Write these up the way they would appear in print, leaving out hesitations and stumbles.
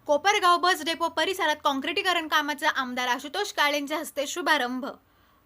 Kopargaon bus depot परिसरात काँक्रिटीकरण कामाचा आमदार आशुतोष काळेंच्या हस्ते शुभारंभ।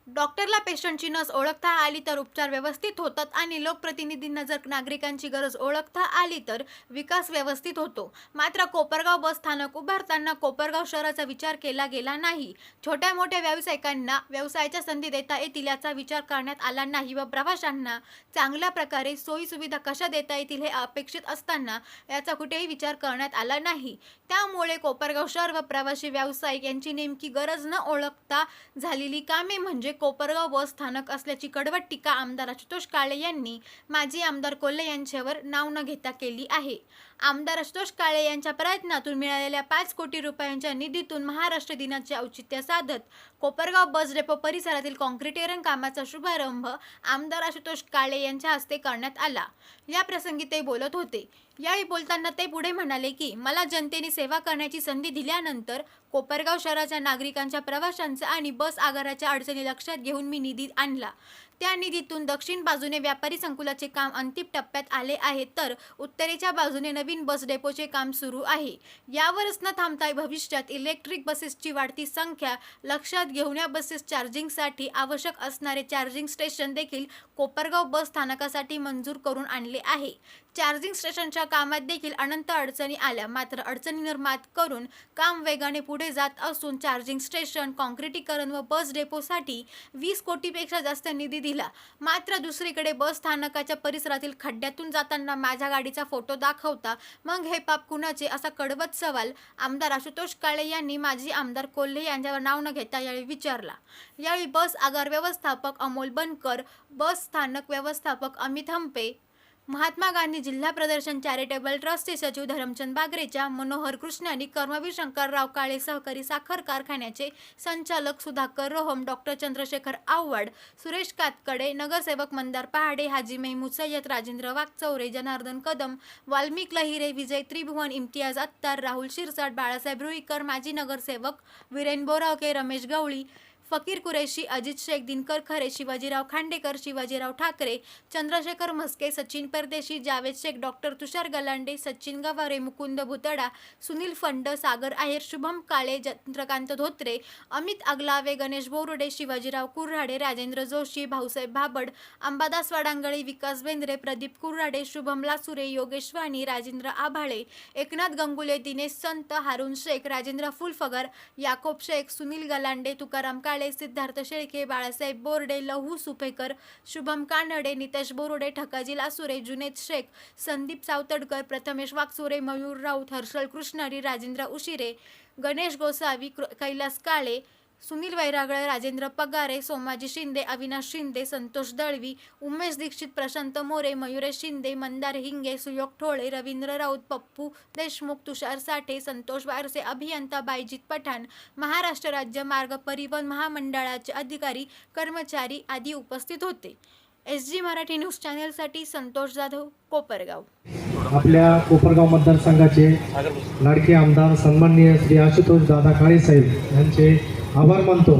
डॉक्टरला पेशंटची नस ओळखता आली तर उपचार व्यवस्थित होतात आणि लोकप्रतिनिधींना जर नागरिकांची गरज ओळखता आली तर विकास व्यवस्थित होतो। मात्र कोपरगाव बस स्थानक उभारताना कोपरगाव शहराचा विचार केला गेला नाही। छोट्या मोठ्या व्यावसायिकांना व्यवसायाच्या संधी देता येतील याचा विचार करण्यात आला नाही व प्रवाशांना चांगल्या प्रकारे सोयी सुविधा कशा देता येतील हे अपेक्षित असताना याचा कुठेही विचार करण्यात आला नाही। त्यामुळे कोपरगाव शहर व प्रवासी व्यावसायिक यांची नेमकी गरज न ओळखता झालेली कामे म्हणजे कोपरगाव बस स्थानक असल्याची कडवट टीका आमदार आशुतोष काळे यांनी माजी आमदार कोल्हे यांच्यावर नाव न घेता केली आहे। आमदार आशुतोष काळे यांच्या प्रयत्नातून मिळालेल्या 5 कोटी रुपयांच्या निधीतून महाराष्ट्र दिनाचे औचित्य साधत कोपरगाव बस डेपो परिसरातील काँक्रिटीकरण कामाचा शुभारंभ आमदार आशुतोष काळे यांच्या हस्ते करण्यात आला। या प्रसंगी ते बोलत होते। यावेळी बोलताना ते पुढे म्हणाले की मला जनतेने सेवा करण्याची संधी दिल्यानंतर कोपरगाव शहराच्या नागरिकांच्या प्रवाशांचा आणि बस आगाराच्या अडचणी लक्षात घेऊन मी निधी आणला। त्या निधीतून दक्षिण बाजूने व्यापारी संकुलाचे काम अंतिम टप्प्यात आले आहे तर उत्तरेच्या बाजूने नवीन बस डेपोचे काम सुरू आहे। यावरच न थांबता भविष्यात इलेक्ट्रिक बसेसची वाढती संख्या लक्षात घेऊन या बसेस चार्जिंगसाठी आवश्यक असणारे चार्जिंग स्टेशन देखील कोपरगाव बस स्थानकासाठी मंजूर करून आणले आहे। चार्जिंग स्टेशनच्या कामात देखील अनंत अडचणी आल्या, मात्र अडचणींवर मात करून काम वेगाने पुढे जात असून चार्जिंग स्टेशन, काँक्रिटीकरण व बस डेपोसाठी 20 कोटीपेक्षा जास्त निधी दिला। मात्र दुसरीकडे बस स्थानकाच्या परिसरातील खड्ड्यातून जाताना माझ्या गाडीचा फोटो दाखवता मग हे पाप कुणाचे असा कडवट सवाल आमदार आशुतोष काळे यांनी माजी आमदार कोल्हे यांच्यावर नाव न घेता यावेळी विचारला। यावेळी बस आगार व्यवस्थापक अमोल बनकर, बस स्थानक व्यवस्थापक अमित हंपे, महात्मा गांधी जिल्हा प्रदर्शन चॅरिटेबल ट्रस्टचे सचिव धरमचंद बागरेचा, मनोहर कृष्णानी, कर्मवीर शंकरराव काळे सहकारी साखर कारखान्याचे संचालक सुधाकर रोहम, डॉक्टर चंद्रशेखर आव्हाड, सुरेश कातकडे, नगरसेवक मंदार पहाडे, हाजी महमूद सय्यद, राजेंद्र वाकचौरे, जनार्दन कदम, वाल्मिक लहिरे, विजय त्रिभुवन, इम्तियाज अत्तार, राहुल शिरसाट, बाळासाहेब रुईकर, माजी नगरसेवक वीरेन बोरावके, रमेश गवळी, फकीर कुरेशी, अजित शेख, दिनकर खरे, शिवाजीराव खांडेकर, शिवाजीराव ठाकरे, चंद्रशेखर म्हस्के, सचिन परदेशी, जावेद शेख, डॉक्टर तुषार गलांडे, सचिन गवारे, मुकुंद भुतडा, सुनील फंड, सागर आहेर, शुभम काळे, चंद्रकांत धोत्रे, अमित आगलावे, गणेश बोरुडे, शिवाजीराव कुऱ्हाडे, राजेंद्र जोशी, भाऊसाहेब भाबड, अंबादास वाडांगळे, विकास बेंद्रे, प्रदीप कुऱ्हाडे, शुभम लासुरे, योगेश वाणी, राजेंद्र आभाळे, एकनाथ गंगुले, दिनेश संत, हारून शेख, राजेंद्र फुलफगर, याकोब शेख, सुनील गलांडे, तुकाराम काळे, सिद्धार्थ शेळके, बाळासाहेब बोर्डे, लहू सुपेकर, शुभम कानडे, नितेश बोरुडे, ठकाजी लासुरे, जुनेद शेख, संदीप सावतडकर, प्रथमेश वाकचोरे, मयूर राऊत, हर्षल कृष्णरी, राजेंद्र उशिरे, गणेश गोसावी, कैलास काळे, सुनील वैरागळे, राजेंद्र पगारे, सोमाजी शिंदे, अविनाश शिंदे, संतोष दळवी, उमेश दीक्षित, प्रशांत मोरे, मयुरेश शिंदे, मंदार हिंगे, सुयोग ठोळे, रवींद्र राऊत, पप्पू देशमुख, तुषार साठे, संतोष वारसे, अभियंता बायजीत पठाण, महाराष्ट्र राज्य मार्ग परिवहन महामंडळाचे अधिकारी, कर्मचारी आदी उपस्थित होते। SG मराठी न्यूज चॅनलसाठी संतोष जाधव, कोपरगाव। आपल्या कोपरगाव मतदारसंघाचे लाडके आमदार सन्माननीय श्री आशुतोष दादा काळे साहेब यांचे आभार मानतो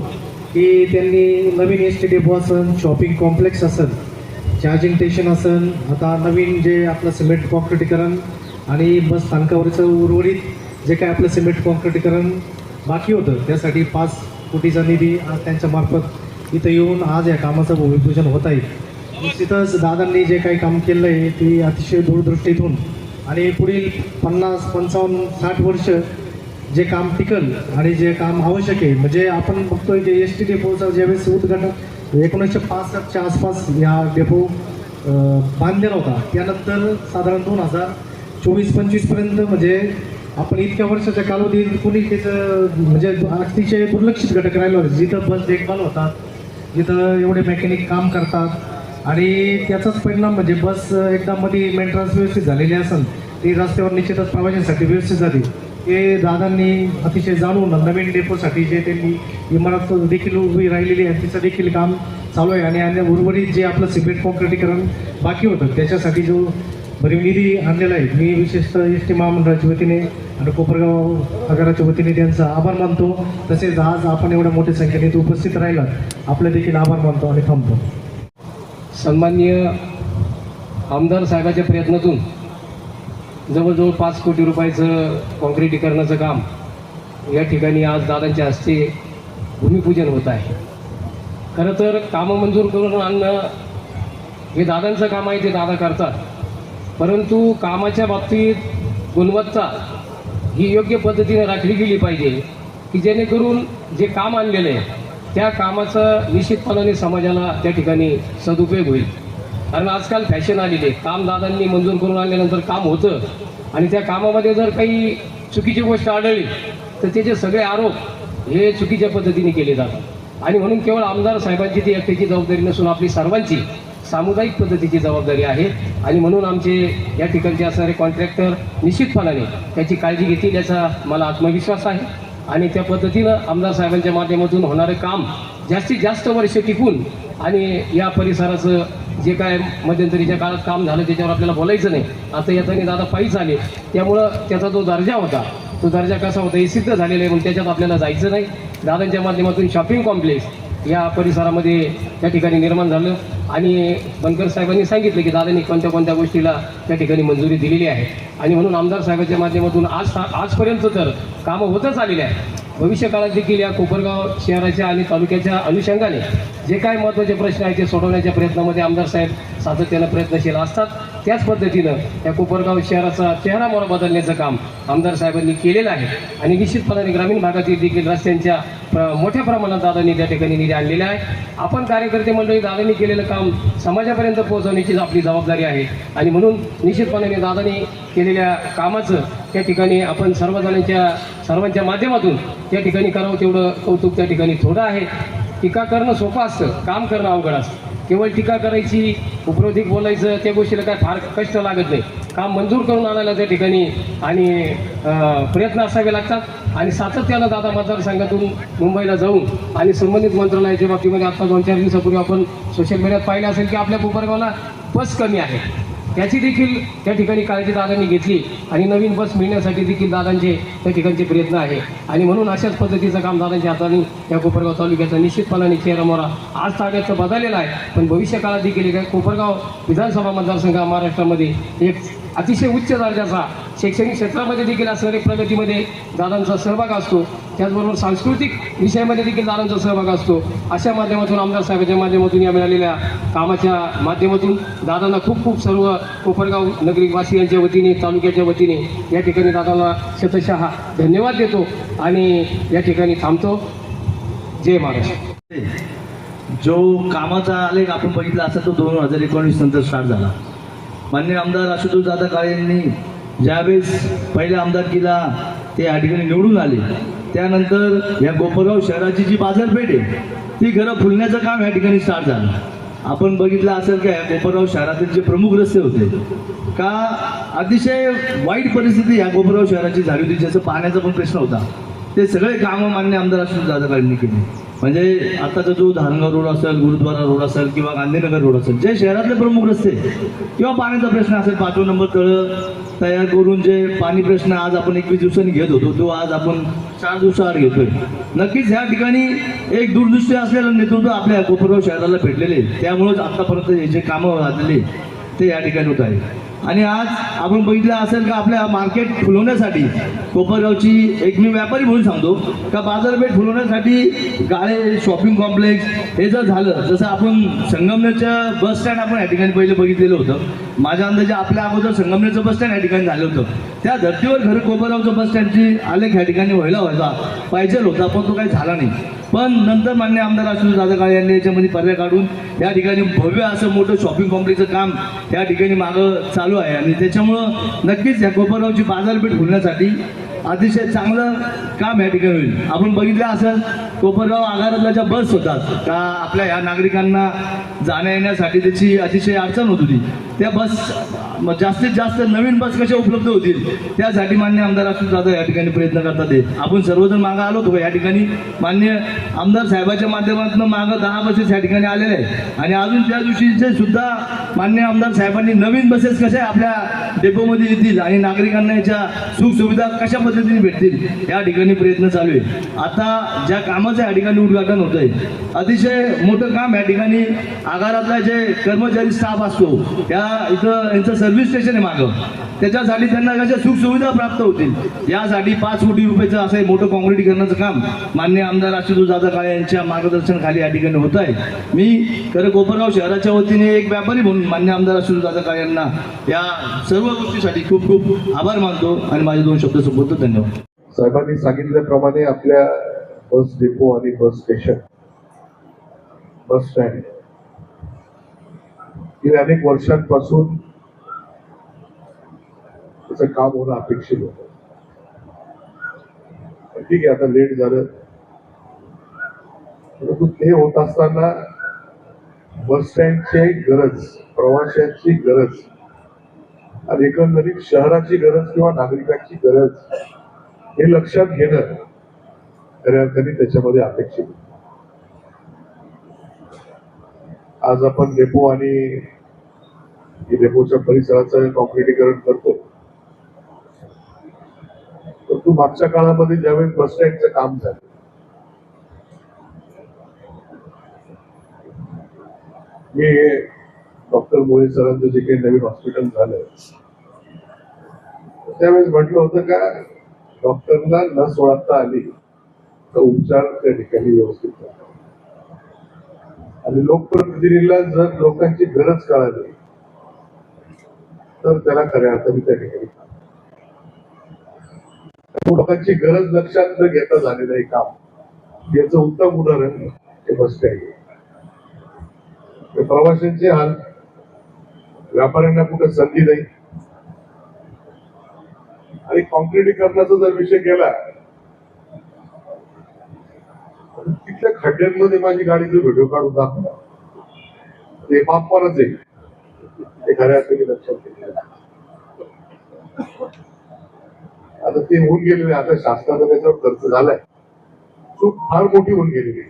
की त्यांनी नवीन ST डेपो असेल, शॉपिंग कॉम्प्लेक्स असेल, चार्जिंग स्टेशन असेल, आता नवीन जे आपलं सिमेंट कॉन्क्रिटीकरण आणि बस स्थानकावरचं उर्वरित जे काय आपलं सिमेंट कॉन्क्रिटीकरण बाकी होतं त्यासाठी 5 कोटीचा निधी आज त्यांच्यामार्फत इथं येऊन आज या कामाचं भूमिपूजन होत आहे। निश्चितच दादांनी जे काही काम केलं आहे ते अतिशय दूरदृष्टीतून आणि पुढील 50, 55, 60 वर्ष जे काम टिकल आणि जे काम आवश्यक आहे, म्हणजे आपण बघतोय की ST डेपोचं ज्यावेळेस उद्घाटन 1965च्या आसपास या डेपो बांधलेला होता, त्यानंतर साधारण 2024-25 पर्यंत म्हणजे आपण इतक्या वर्षाच्या कालावधीत कोणी त्याचं म्हणजे अतिशय दुर्लक्षित घटक राहिला होता। जिथं बस देखभाल होतात, जिथं एवढे मेकॅनिक काम करतात आणि त्याचाच परिणाम म्हणजे बस एकदा मध्ये मेंटेनन्स व्यवस्थित झालेली असेल ती रस्त्यावर निश्चितच प्रवाशांसाठी व्यवस्थित झाली। ते दादांनी अतिशय जाणून नवीन डेपोसाठी जे त्यांनी इमारत देखील उभी राहिलेली आहे तिचं देखील काम चालू आहे आणि उर्वरित जे आपलं सिमेंट कॉन्क्रिटीकरण बाकी होतं त्याच्यासाठी जो भरीव निधी आणलेला आहे, मी विशेषतः ST महामंडळाच्या वतीने आणि कोपरगाव आगाराच्या वतीने त्यांचा आभार मानतो। तसेच आज आपण एवढ्या मोठ्या संख्येने इथे उपस्थित राहिला आपले देखील आभार मानतो आणि थांबतो। सन्माननीय आमदार साहेबांच्या प्रयत्नातून जवळजवळ 5 कोटी रुपयाचं काँक्रिटीकरणाचं काम या ठिकाणी आज दादांच्या हस्ते भूमिपूजन होत आहे. खरं तर कामं मंजूर करून आणणं हे दादांचं काम आहे, ते दादा करतात. परंतु कामाच्या बाबतीत गुणवत्ता ही योग्य पद्धतीने राखली गेली पाहिजे, की जेणेकरून जे काम आणलेलं आहे त्या कामाचा निश्चितपणाने समाजाला त्या ठिकाणी सदुपयोग होईल. कारण आजकाल फॅशन आलेली आहे, काम दादांनी मंजूर करून आणल्यानंतर काम होतं आणि त्या कामामध्ये जर काही चुकीची गोष्ट आढळली तर त्याचे सगळे आरोप हे चुकीच्या पद्धतीने केले जातात. आणि म्हणून केवळ आमदार साहेबांची ती एकट्याची जबाबदारी नसून आपली सर्वांची सामुदायिक पद्धतीची जबाबदारी आहे. आणि म्हणून आमचे या ठिकाणचे असणारे कॉन्ट्रॅक्टर निश्चितपणाने त्याची काळजी घेतील याचा मला आत्मविश्वास आहे. आणि त्या पद्धतीनं आमदार साहेबांच्या माध्यमातून होणारं काम जास्तीत जास्त वर्ष टिकून आणि या परिसराचं जे काय मध्यंतरीच्या काळात काम झालं त्याच्यावर आपल्याला बोलायचं नाही. आता येताना दादा पायीच आले, त्यामुळं त्याचा जो दर्जा होता तो दर्जा कसा होता हे सिद्ध झालेला आहे. म्हणून त्याच्यात आपल्याला जायचं नाही. दादांच्या माध्यमातून शॉपिंग कॉम्प्लेक्स या परिसरामध्ये त्या ठिकाणी निर्माण झालं. आणि बनकर साहेबांनी सांगितलं की दादांनी कोणत्या कोणत्या गोष्टीला त्या ठिकाणी मंजुरी दिलेली आहे. आणि म्हणून आमदार साहेबांच्या माध्यमातून आजपर्यंत तर कामं होतच आलेली आहे. भविष्य काळात देखील या कोपरगाव शहराच्या आणि तालुक्याच्या अनुषंगाने जे काय महत्त्वाचे प्रश्न आहेत ते सोडवण्याच्या प्रयत्नामध्ये आमदार साहेब सातत्यानं प्रयत्नशील असतात. त्याच पद्धतीनं या कोपरगाव शहराचा चेहरामोहरा बदलण्याचं काम आमदार साहेबांनी केलेलं आहे. आणि निश्चितपणाने ग्रामीण भागातील देखील रस्त्यांच्या मोठ्या प्रमाणात दादांनी त्या ठिकाणी निधी आणलेला आहे. आपण कार्यकर्ते मंडळी दादांनी केलेलं काम समाजापर्यंत पोहोचवण्याची आपली जबाबदारी आहे. आणि म्हणून निश्चितपणाने दादांनी केलेल्या कामाचं त्या ठिकाणी आपण सर्वांच्या माध्यमातून त्या ठिकाणी करावं तेवढं कौतुक त्या ठिकाणी थोडं आहे. टीका करणं सोपं असतं, काम करणं अवघड असतं. केवळ टीका करायची, उपरोधिक बोलायचं त्या गोष्टीला काय फार कष्ट लागत नाही. काम मंजूर करून आणायला त्या ठिकाणी आणि प्रयत्न असावे लागतात. आणि सातत्यानं दादा मतदारसंघातून मुंबईला जाऊन आणि संबंधित मंत्रालयाच्या बाबतीमध्ये आता 2-4 दिवसापूर्वी आपण सोशल मीडियात पाहिलं असेल की आपल्या कोपरगावला बस कमी आहे, त्याची देखील त्या ठिकाणी काळजी दादांनी घेतली. आणि नवीन बस मिळण्यासाठी देखील दादांचे त्या ठिकाणचे प्रयत्न आहे. आणि म्हणून अशाच पद्धतीचं काम दादांच्या हाताने या कोपरगाव तालुक्याचा निश्चितपणाने चेहरामोहरा आज ताब्याचं बदललेला आहे. पण भविष्य काळात देखील कोपरगाव विधानसभा मतदारसंघ महाराष्ट्रामध्ये एक अतिशय उच्च दर्जाचा शैक्षणिक क्षेत्रामध्ये देखील असणारे प्रगतीमध्ये दादांचा सहभाग असतो. त्याचबरोबर सांस्कृतिक विषयामध्ये देखील दादांचा सहभाग असतो. अशा माध्यमातून आमदार साहेबांच्या माध्यमातून या मिळालेल्या कामाच्या माध्यमातून दादांना खूप खूप सर्व कोपरगाव नगरीवासियांच्या वतीने तालुक्याच्या वतीने या ठिकाणी दादांना शतशः धन्यवाद देतो आणि या ठिकाणी थांबतो. जय महाराष्ट्र. जो कामाचा आलेख आपण बघितला असेल तो 2019 नंतर स्टार्ट झाला. माननीय आमदार आशुतोष दादा काळे यांनी ज्यावेळेस पहिल्या आमदारकीला ते या ठिकाणी निवडून आले त्यानंतर या कोपरगाव शहराची जी बाजारपेठ आहे ती घरं फुलण्याचं काम या ठिकाणी स्टार्ट झालं. आपण बघितलं असेल का या कोपरगाव शहरातील जे प्रमुख रस्ते होते का अतिशय वाईट परिस्थिती या कोपरगाव शहराची झाली होती, ज्याचं पाण्याचा पण प्रश्न होता. ते सगळे कामं मान्य आमदार आशुतोष दादा काळेंनी केली. म्हणजे आताचा जो धारणगाव रोड असेल, गुरुद्वारा रोड असेल किंवा गांधीनगर रोड असेल, जे शहरातले प्रमुख रस्ते किंवा पाण्याचा प्रश्न असेल, 5 नंबर तळं तयार करून जे पाणी प्रश्न आज आपण 21 दिवसांनी घेत होतो तो आज आपण 4 दिवसाआड घेतोय. नक्कीच ह्या ठिकाणी एक दूरदृष्टी असलेलं नेतृत्व आपल्या कोपरगाव शहराला भेटलेले, त्यामुळेच आतापर्यंत हे जे कामं झालेले ते या ठिकाणी होत आहे. आणि आज आपण बघितलं असेल का आपल्या मार्केट फुलवण्यासाठी कोपरगावची एक मी व्यापारी म्हणून सांगतो का बाजारपेठ फुलवण्यासाठी गाळे, शॉपिंग कॉम्प्लेक्स हे जर झालं, जसं आपण संगमनेरचं बस स्टँड आपण या ठिकाणी पहिले बघितलेलं होतं. माझ्या अंदाजे आपल्या अगोदर संगमनेरचं बस स्टँड या ठिकाणी झालं होतं. त्या धर्तीवर खरं कोपरगावचं बस स्टँडची आलेख या ठिकाणी व्हायला पाहिजे होता, पण तो काही झाला नाही. पण नंतर मान्य आमदार आशुतोष दादा काळे यांनी याच्यामध्ये पर्याय काढून या ठिकाणी भव्य असं मोठं शॉपिंग कॉम्प्लेक्सचं काम या ठिकाणी मागं चालू आहे. आणि त्याच्यामुळं नक्कीच या कोपरगावची बाजारपेठ खुलण्यासाठी अतिशय चांगलं काम या ठिकाणी होईल. आपण बघितलं असं कोपरगाव आगारातल्या ज्या बस होतात का आपल्या ह्या नागरिकांना जाण्या येण्यासाठी त्याची अतिशय अडचण होत होती, त्या बस जास्तीत जास्त नवीन बस कशा उपलब्ध होतील त्यासाठी मान्य आमदार आशुतोष दादा या ठिकाणी प्रयत्न करतात. आपण सर्वजण मागं आलो होतो या ठिकाणी मान्य आमदार साहेबाच्या माध्यमातून मागं 10 बसेस या ठिकाणी आलेल्या आहेत. आणि अजून त्या दिवशीचे सुद्धा मान्य आमदार साहेबांनी नवीन बसेस कशा आपल्या डेपोमध्ये येतील आणि नागरिकांना याच्या सुखसुविधा कशा पद्धतीने भेटतील या ठिकाणी प्रयत्न चालू आहे. आता ज्या कामाचं या ठिकाणी उद्घाटन होत आहे, अतिशय मोठं काम या ठिकाणी आगारातला जे कर्मचारी स्टाफ असतो त्या इथं यांचं सर्व्हिस स्टेशन आहे मागं, त्याच्यासाठी त्यांना कशा सुखसुविधा प्राप्त होतील यासाठी 5 कोटी रुपयाचं असं हे मोठं काँक्रिटीकरणाचं काम माननीय आमदार आशुतोष दादा काळे यांच्या मार्गदर्शनाखाली या ठिकाणी होत आहे. मी खरं कोपरगाव शहराच्या वतीने एक व्यापारी म्हणून माननीय आमदार आशुतोष दादा काळे यांना या सर्व गोष्टीसाठी खूप खूप आभार मानतो आणि माझे 2 शब्द संबोधतो. धन्यवाद. साहेबांनी सांगितल्याप्रमाणे आपल्या बस डेपो आणि बस स्टेशन, बस स्टँड गेल्या अनेक वर्षांपासून त्याचं काम होणं अपेक्षित होतं. ठीक आहे, आता लेट झालं, परंतु ते होत असताना बस स्टँडची गरज, प्रवाशांची गरज आणि एकंदरीत शहराची गरज किंवा नागरिकांची गरज हे लक्षात घेणं खऱ्या अर्थाने त्याच्यामध्ये अपेक्षित आहे. आज आपण डेपो आणि डेपोच्या परिसराचं काँक्रिटीकरण करतो, परंतु मागच्या काळामध्ये ज्यावेळेस बस स्टँडचं काम झालं, मी डॉक्टर मोळे सरांचं जे काही नवीन हॉस्पिटल झालं त्यावेळेस म्हटलं होतं का डॉक्टरला नस ओळखता आली तर उपचार त्या ठिकाणी व्यवस्थित करतात आणि लोकप्रतिनिधीला जर लोकांची गरज कळाली तर त्याला खऱ्या अर्थाने त्या ठिकाणी लोकांची गरज लक्षात न घेता झालेलं हे काम, याचं उत्तम उदाहरण हे बस स्टँड. प्रवाशांचे हाल, व्यापाऱ्यांना कुठं संधी नाही आणि काँक्रिटीकरणाचा जर विषय केला तिथल्या खड्ड्यांमध्ये माझी गाडीचे व्हिडिओ काढून दाखवला ते मापवानच आहे, ते खऱ्या अर्थाने लक्षात घेतलं. आता ते होऊन गेलेले, आता शासनाचा त्याच्यावर खर्च झालाय, चूक फार मोठी होऊन गेलेली.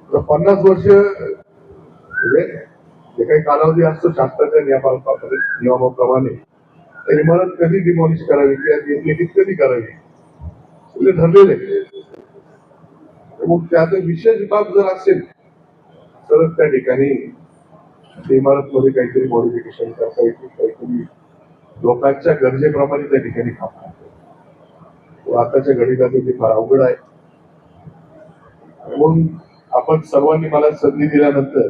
50 वर्ष म्हणजे जे काही कालावधी असतो शासनाच्या नियमाप्रमाणे इमारत कधी डिमॉलिश करावी किंवा कधी करावी सगळे ठरलेले. मग त्यात विशेष बाब जर असेल तरच त्या ठिकाणी इमारत मध्ये काहीतरी मॉडिफिकेशन करता येईल, काहीतरी लोकांच्या गरजेप्रमाणे त्या ठिकाणी काम करतो. आताच्या घडीला ते फार अवघड आहे. म्हणून आपण सर्वांनी मला संधी दिल्यानंतर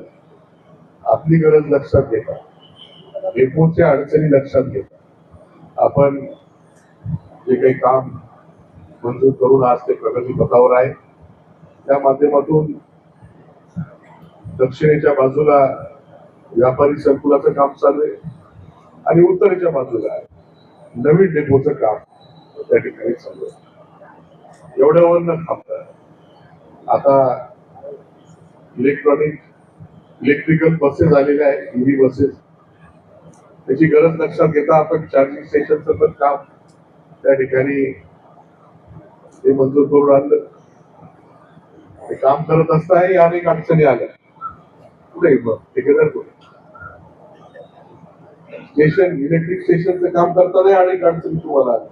आपली गरज लक्षात घेता, डेपोच्या अडचणी लक्षात घेता आपण जे काही काम मंजूर करून आज ते प्रगती पथावर आहे, त्या माध्यमातून दक्षिणेच्या बाजूला व्यापारी संकुलाचं काम चालू आहे आणि उत्तरेच्या बाजूला नवीन डेपोचं काम त्या ठिकाणी चालू आहे. एवढ्यावर न थांबता आता इलेक्ट्रिकल बसेस आलेल्या आहेत, ईव्ही बसेस, त्याची गरज लक्षात घेता आपण चार्जिंग स्टेशनचं पण काम त्या ठिकाणी ते मंजूर करून आणलं. ते काम करत असताही अनेक अडचणी आल्या. कुठे ठेकेदार कुठे स्टेशन, इलेक्ट्रिक स्टेशनचं काम करताना अनेक अडचणी तुम्हाला आल्या,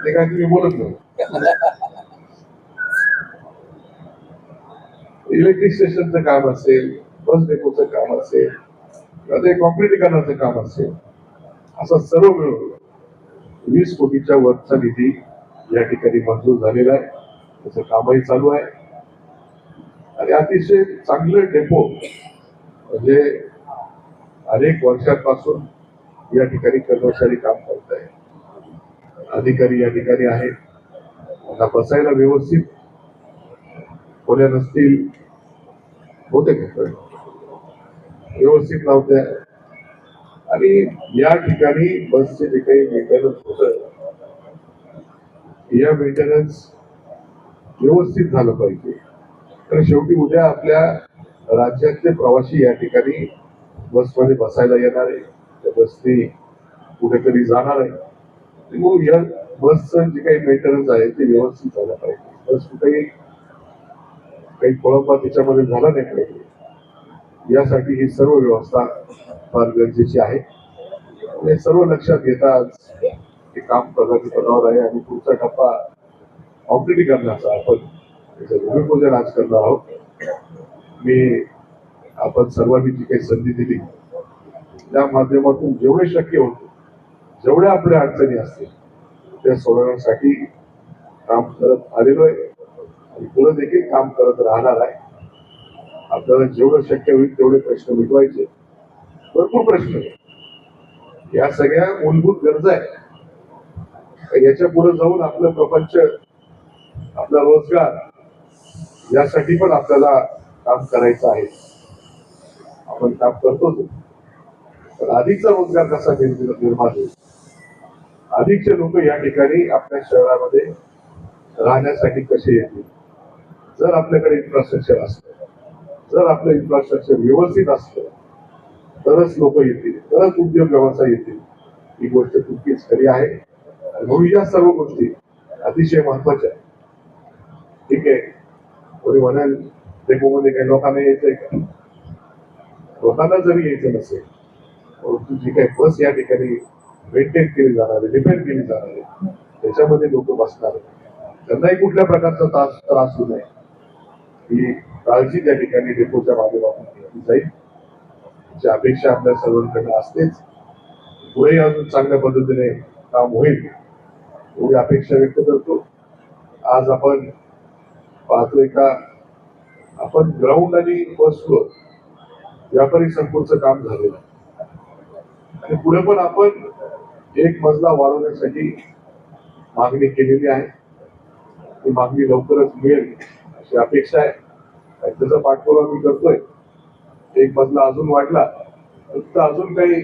ते काय तुम्ही बोलत नाही. इलेक्ट्रिक स्टेशनचं काम असेल, बस डेपोचं काम असेल, ते काँक्रिटीकरणाचं काम असेल, असा सर्व मिळून 20 कोटीच्या वरचा निधी या ठिकाणी मंजूर झालेला आहे. त्याचं कामही चालू आहे आणि अतिशय चांगलं डेपो म्हणजे अनेक वर्षांपासून या ठिकाणी कर्मचारी काम करत आहे, अधिकारी या ठिकाणी आहेत. आता बसायला व्यवस्थित खोल्या नसतील, होते व्यवस्थित नव्हत्या आणि या ठिकाणी बसचे जे काही मेंटेनन्स होत, या मेंटेनन्स व्यवस्थित झालं पाहिजे. कारण शेवटी उद्या आपल्या राज्यातले प्रवासी या ठिकाणी बसमध्ये बसायला येणार आहे, त्या बसने कुठेतरी जाणार आहे. मग या बसचं जे काही मेंटेनन्स आहे ते व्यवस्थित झालं पाहिजे. बस कुठेही काही खोळंबा त्याच्यामध्ये झाला नाही पाहिजे, यासाठी ही सर्व व्यवस्था फार गरजेची आहे. हे सर्व लक्षात घेता आज हे काम प्रगतीपथावर आहे आणि पुढचा टप्पा काँक्रिटीकरणाचा आपण त्याचं भूमिपूजन आज करणार आहोत. मी आपण सर्वांनी जी काही संधी दिली त्या माध्यमातून जेवढे शक्य होते, जेवढ्या आपल्या अडचणी असतील त्या सोडवण्यासाठी काम करत आलेलो आहे आणि पुढे देखील काम करत राहणार आहे. आपल्याला जेवढं शक्य होईल तेवढे प्रश्न मिटवायचे. भरपूर प्रश्न आहेत. या सगळ्या मूलभूत गरजा आहेत. याच्या पुढे जाऊन आपलं प्रपंच, आपला रोजगार यासाठी पण आपल्याला काम करायचं आहे. आपण काम करतोच, पण अधिकचा रोजगार कसा निर्माण होईल, अधिकचे लोक या ठिकाणी आपल्या शहरामध्ये राहण्यासाठी कसे येतील. जर आपल्याकडे इन्फ्रास्ट्रक्चर असतं, जर आपलं इन्फ्रास्ट्रक्चर व्यवस्थित असतं तरच लोक येतील, तरच उद्योग व्यवसाय येतील. ही गोष्ट तितकीच खरी आहे आणि म्हणून या सर्व गोष्टी अतिशय महत्वाच्या आहेत. ठीक आहे, कोणी म्हणाल डेपोमध्ये काही लोकांना यायचंय का? लोकांना जरी यायचं नसेल, परंतु जी काही बस या ठिकाणी मेंटेन केली जाणार आहे, रिपेअर केली जाणार आहे, त्याच्यामध्ये लोक बसणार आहेत. त्यांनाही कुठल्या प्रकारचा त्रास होऊ नये ही काळजी त्या ठिकाणी डेपोच्या माध्यमातून घेतली जाईल. जी अपेक्षा आपल्या सर्वांकडे असतेच. पुढेही अजून चांगल्या पद्धतीने काम होईल एवढी अपेक्षा व्यक्त करतो. आज आपण पाहतोय का आपण ग्राउंड आणि फर्स्ट फ्लोअर व्यापारी संकुलचं काम झालेलं आणि पुढे पण आपण एक मजला वाढवण्यासाठी मागणी केलेली आहे. ती मागणी लवकरच मिळेल अशी अपेक्षा आहे. त्याचा पाठपुरावा मी करतोय. एक मजला अजून वाढला तर अजून काही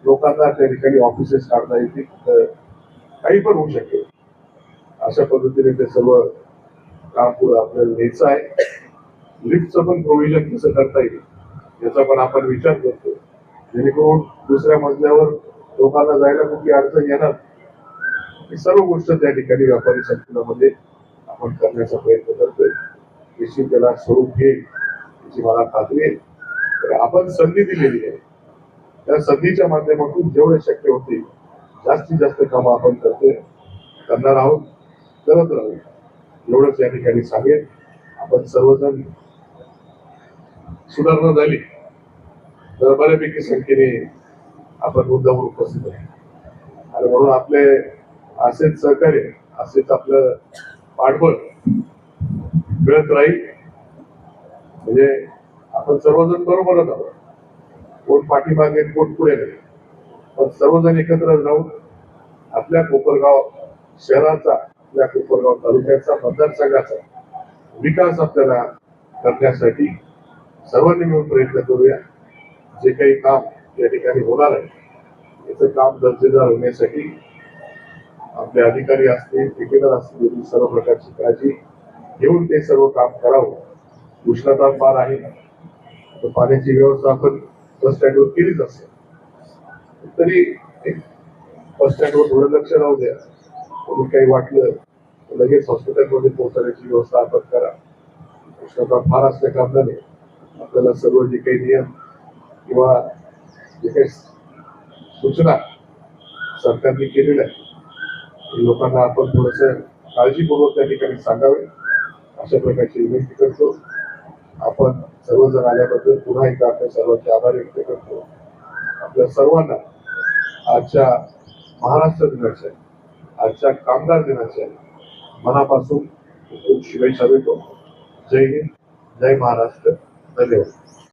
लोकांना त्या ठिकाणी ऑफिसेस काढता येतील, तर काही पण होऊ शकेल. अशा पद्धतीने ते सर्व काम पुढे आपल्याला न्यायचं आहे. लिफ्टचं पण प्रोव्हिजन कसं करता येईल याचा पण आपण विचार करतो, जेणेकरून दुसऱ्या मजल्यावर लोकांना जायला कुठली अडचण येणार. ही सर्व गोष्ट त्या ठिकाणी व्यापारी संकुलामध्ये आपण करण्याचा प्रयत्न करतोय. निश्चित त्याला स्वरूप घेईल याची मला खात्री आहे. तर आपण संधी दिलेली आहे, त्या संधीच्या माध्यमातून जेवढे शक्य होतील जास्तीत जास्त कामं आपण करतोय, करणार आहोत, करत राहू. एवढंच या ठिकाणी सांगेन. आपण सर्वजण सुधारणा झाली तर बऱ्यापैकी संख्येने आपण मुद्दावर उपस्थित आहे आणि म्हणून आपले असेच सहकार्य, असेच आपलं पाठबळ मिळत राहील. म्हणजे आपण सर्वजण बरोबरच आहोत, कोण पाठीमागे कोण पुढे नाही, पण सर्वजण एकत्र राहून आपल्या कोपरगाव शहराचा, आपल्या कोपरगाव तालुक्याचा, मतदारसंघाचा विकास आपल्याला करण्यासाठी सर्वांनी मिळून प्रयत्न करूया. जे काही काम या ठिकाणी होणार आहे याचं काम दर्जेदार होण्यासाठी आपले अधिकारी असतील, ठेकेदार असतील, याची सर्व प्रकारची काळजी घेऊन ते सर्व काम करावं. उष्णता फार आहे, तर पाण्याची व्यवस्था आपण बस स्टँडवर केलीच असेल, तरी एक बस स्टँडवर थोडं लक्ष राहू द्या. कोणी काही वाटलं तर लगेच हॉस्पिटलमध्ये पोहोचण्याची व्यवस्था आपण करा. उष्णता फार असल्या कारणाने आपल्याला सर्व जे काही नियम किंवा जे काही सूचना सरकारने केलेल्या आहेत लोकांना आपण थोडस काळजीपूर्वक त्या ठिकाणी सांगावे अशा प्रकारची विनंती करतो. आपण सर्वजण आल्याबद्दल पुन्हा एकदा आपल्या सर्वांचे आभार व्यक्त करतो. आपल्या सर्वांना आजच्या महाराष्ट्र दिनाच्या, आजच्या कामगार दिनाच्या मनापासून खूप शुभेच्छा देतो. जय हिंद, जय महाराष्ट्र, धन्यवाद.